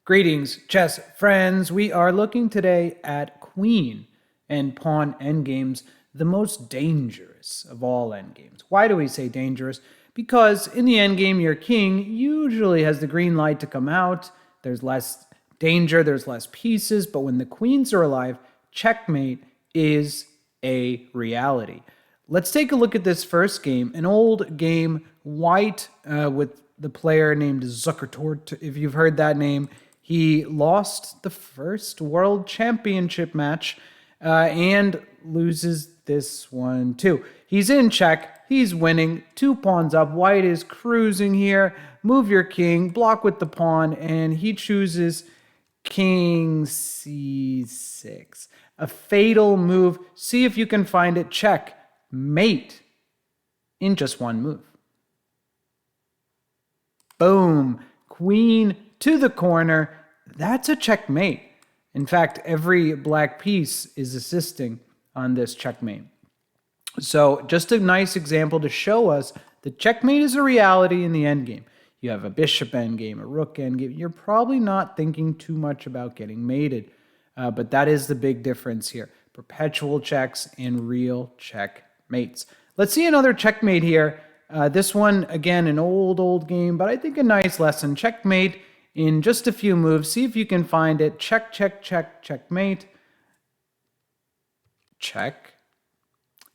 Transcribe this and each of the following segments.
Greetings, chess friends. We are looking today at queen and pawn endgames, the most dangerous of all endgames. Why do we say dangerous? Because in the endgame, your king usually has the green light to come out. There's less danger, there's less pieces, but when the queens are alive, checkmate is a reality. Let's take a look at this first game, an old game, white, with the player named Zuckertort, if you've heard that name. He lost the first world championship match and loses this one too. He's in check. He's winning. 2 pawns up. White is cruising here. Move your king. Block with the pawn. And he chooses king c6. A fatal move. See if you can find it. Check. Mate. In just one move. Boom. Queen to the corner. That's a checkmate. In fact, every black piece is assisting on this checkmate. So just a nice example to show us that checkmate is a reality in the endgame. You have a bishop endgame, a rook endgame. You're probably not thinking too much about getting mated, but that is the big difference here. Perpetual checks and real checkmates. Let's see another checkmate here. This one, again, an old game, but I think a nice lesson. Checkmate in just a few moves. See if you can find it. Check, check, check, checkmate. Check.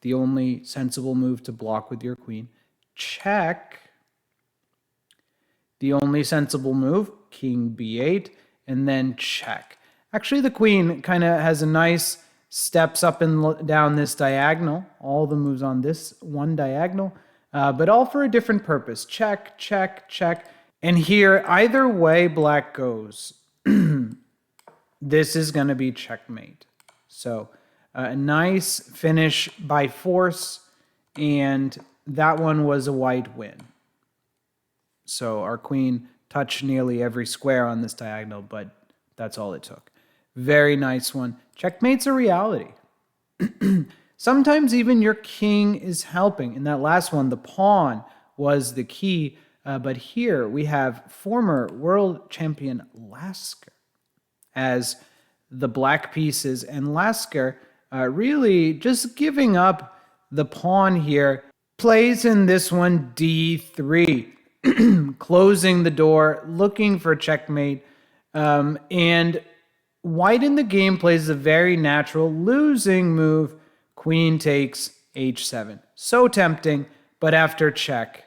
The only sensible move to block with your queen. Check. The only sensible move, king b8, and then check. Actually, the queen kind of has a nice steps up and down this diagonal. All the moves on this one diagonal, but all for a different purpose. Check, check, check. And here, either way black goes, this is going to be checkmate. So a nice finish by force, and that one was a white win. So our queen touched nearly every square on this diagonal, but that's all it took. Very nice one. Checkmate's a reality. Sometimes even your king is helping. In that last one, the pawn was the key. But here we have former world champion Lasker as the black pieces, and Lasker really just giving up the pawn here, plays in this one d3, closing the door, looking for checkmate, and white in the game plays a very natural losing move. Queen takes h7. So tempting, but after check.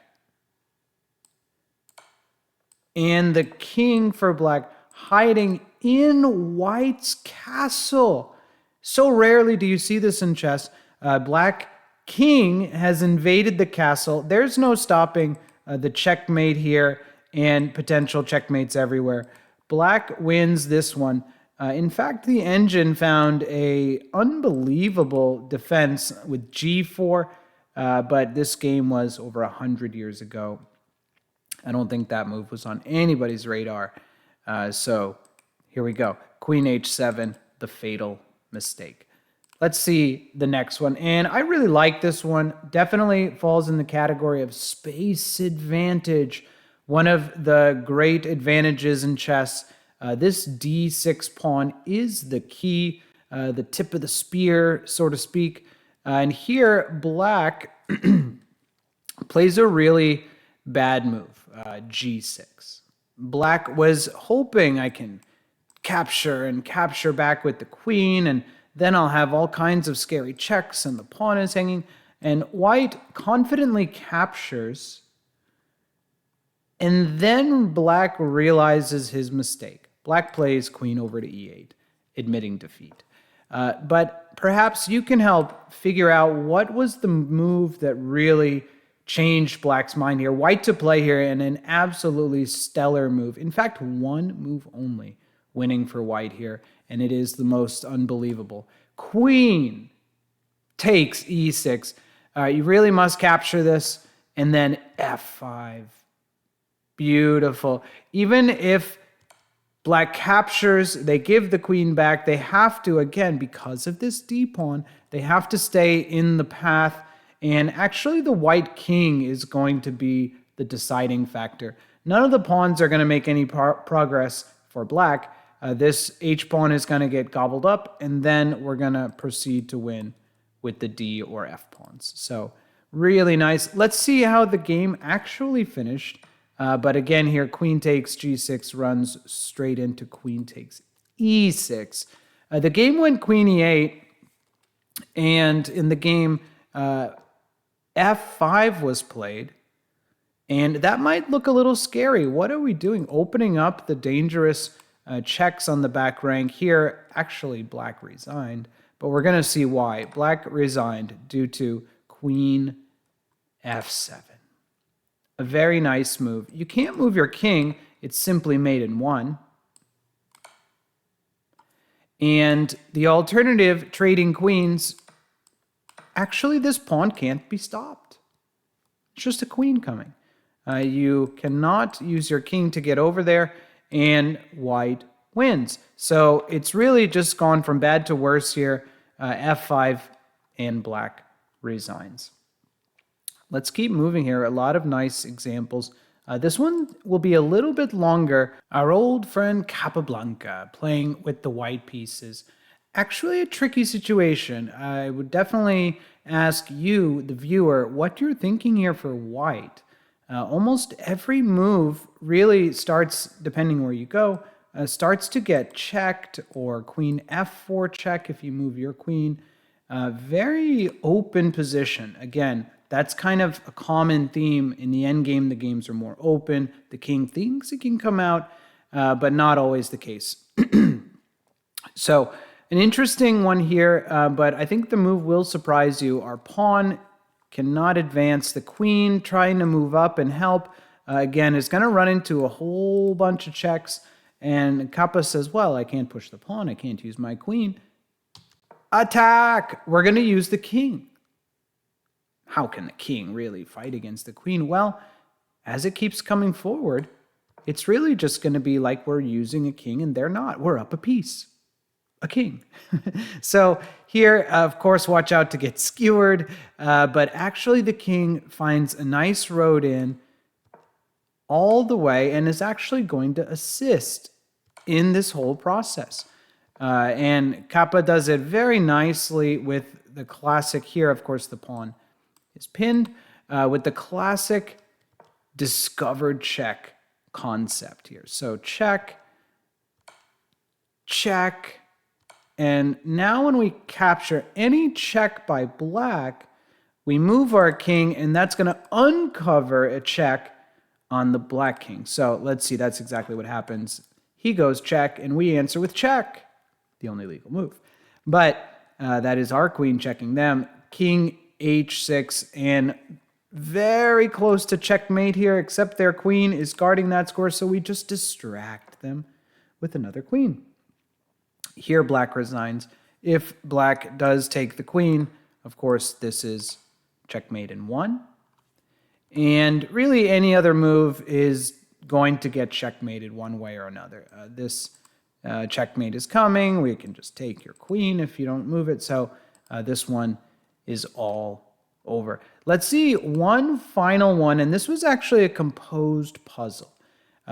And the king for black hiding in white's castle. So rarely do you see this in chess. Black king has invaded the castle. There's no stopping the checkmate here and potential checkmates everywhere. Black wins this one. In fact, the engine found a unbelievable defense with g4, but this game was over 100 years ago. I don't think that move was on anybody's radar. So here we go. Queen h7, the fatal mistake. Let's see the next one. And I really like this one. Definitely falls in the category of space advantage. One of the great advantages in chess. This d6 pawn is the key, the tip of the spear, so to speak. And here, black plays a really bad move. G6. Black was hoping I can capture back with the queen, and then I'll have all kinds of scary checks and the pawn is hanging. And white confidently captures, and then black realizes his mistake. Black plays queen over to e8, admitting defeat. But perhaps you can help figure out what was the move that really changed black's mind here. White to play here in an absolutely stellar move. In fact, one move only winning for white here, and it is the most unbelievable. Queen takes e6. You really must capture this, and then f5. Beautiful. Even if black captures, they give the queen back, they have to, again, because of this d-pawn, they have to stay in the path. And actually, the white king is going to be the deciding factor. None of the pawns are going to make any progress for black, this h-pawn is going to get gobbled up, and then we're going to proceed to win with the d or f pawns. So really nice. Let's see how the game actually finished. But again here, queen takes g6 runs straight into queen takes e6. The game went queen e8, and in the game, f5 was played. And that might look a little scary. What are we doing? Opening up the dangerous checks on the back rank here. Actually, black resigned, but we're going to see why. Black resigned due to queen f7. A very nice move. You can't move your king. It's simply mate in 1. And the alternative, trading queens, actually this pawn can't be stopped. It's just a queen coming. You cannot use your king to get over there, and white wins. So it's really just gone from bad to worse here. f5 and black resigns. Let's keep moving here. A lot of nice examples. This one will be a little bit longer. Our old friend Capablanca playing with the white pieces. Actually a tricky situation. I would definitely ask you, the viewer, what you're thinking here for white. Almost every move really starts, depending where you go, starts to get checked, or queen f4 check if you move your queen. Very open position. Again, that's kind of a common theme. In the endgame, the games are more open. The king thinks it can come out, but not always the case. So an interesting one here, but I think the move will surprise you. Our pawn cannot advance. The queen trying to move up and help, again, is going to run into a whole bunch of checks. And Kappa says, well, I can't push the pawn. I can't use my queen. Attack! We're going to use the king. How can the king really fight against the queen? Well, as it keeps coming forward, it's really just going to be like we're using a king, and they're not. We're up a piece. A king. So here, of course, watch out to get skewered, but actually the king finds a nice road in all the way and is actually going to assist in this whole process. And Kappa does it very nicely with the classic here. Of course, the pawn is pinned with the classic discovered check concept here. So check, check. And now when we capture any check by black, we move our king, and that's going to uncover a check on the black king. So let's see, that's exactly what happens. He goes check, and we answer with check, the only legal move. But that is our queen checking them. King h6, and very close to checkmate here, except their queen is guarding that score, so we just distract them with another queen. Here, black resigns. If black does take the queen, of course, this is checkmate in 1. And really, any other move is going to get checkmated one way or another. This checkmate is coming. We can just take your queen if you don't move it. So this one is all over. Let's see one final one, and this was actually a composed puzzle.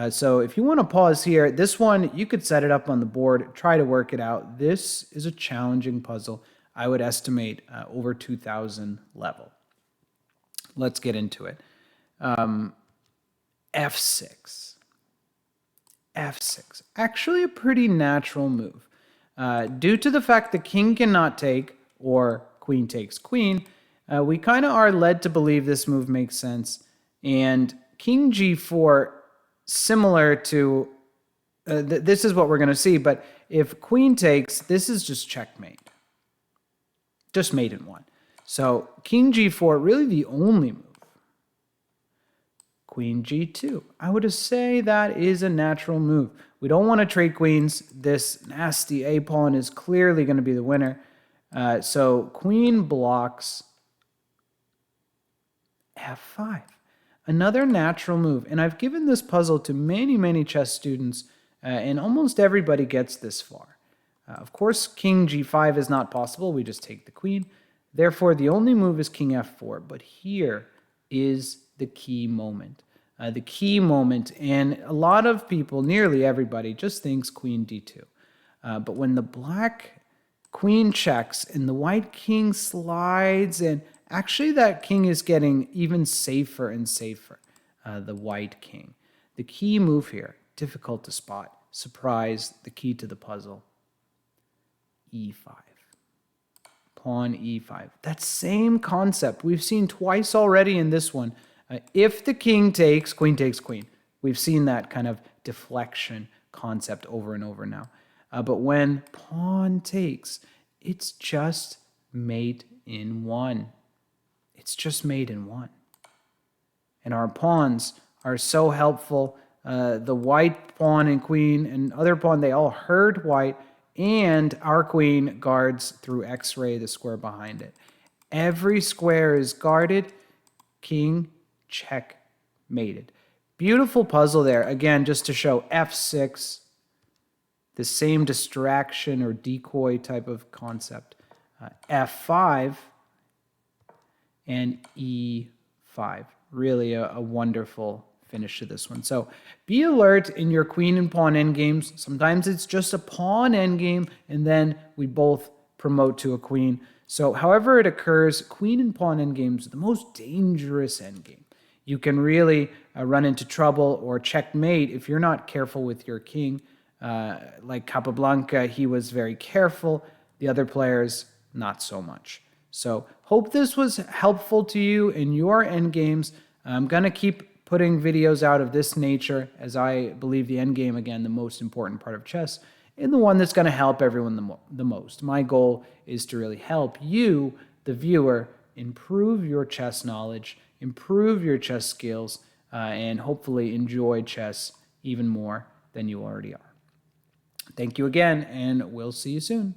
So if you want to pause here, this one, you could set it up on the board, try to work it out. This is a challenging puzzle. I would estimate over 2,000 level. Let's get into it. F6. F6. Actually a pretty natural move. Due to the fact the king cannot take, or queen takes queen, we kind of are led to believe this move makes sense. And king g4, similar to, this is what we're going to see, but if queen takes, this is just checkmate. Just mate in 1. So king g4, really the only move. Queen g2. I would say that is a natural move. We don't want to trade queens. This nasty a-pawn is clearly going to be the winner. So queen blocks f5. Another natural move. And I've given this puzzle to many, many chess students, and almost everybody gets this far. Of course, king g5 is not possible. We just take the queen. Therefore, the only move is king f4. But here is the key moment. the key moment. And a lot of people, nearly everybody, just thinks queen d2. But when the black queen checks and the white king slides, and actually that king is getting even safer and safer, the white king. The key move here, difficult to spot, surprise, the key to the puzzle, e5. Pawn e5. That same concept we've seen twice already in this one. If the king takes queen. We've seen that kind of deflection concept over and over now. But when pawn takes, it's just mate in one. It's just mate in one. And our pawns are so helpful. The white pawn and queen and other pawn, they all hurt white, and our queen guards through X-ray the square behind it. Every square is guarded. King checkmated. Beautiful puzzle there. Again, just to show f6, the same distraction or decoy type of concept. f5 and e5. Really a wonderful finish to this one. So be alert in your queen and pawn endgames. Sometimes it's just a pawn endgame, and then we both promote to a queen. So however it occurs, queen and pawn endgames are the most dangerous endgame. You can really run into trouble or checkmate if you're not careful with your king. Like Capablanca, he was very careful. The other players, not so much. So hope this was helpful to you in your endgames. I'm going to keep putting videos out of this nature, as I believe the endgame, again, the most important part of chess, and the one that's going to help everyone the most. My goal is to really help you, the viewer, improve your chess knowledge, improve your chess skills, and hopefully enjoy chess even more than you already are. Thank you again, and we'll see you soon.